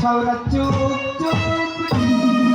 छौरा चुप चुप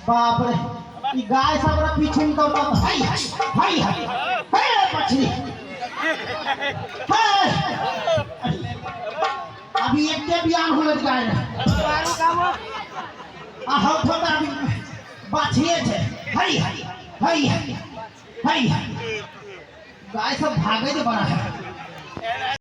बाप रे ई गाय सब रा पीछे तो मत हाय हाय हाय हाय पछली हाय अभी एक के बयान हो गाय बारू काम आ हम थोड़ा अभी बाछिए छे हाय हाय हाय हाय गाय सब भागे जे बना है।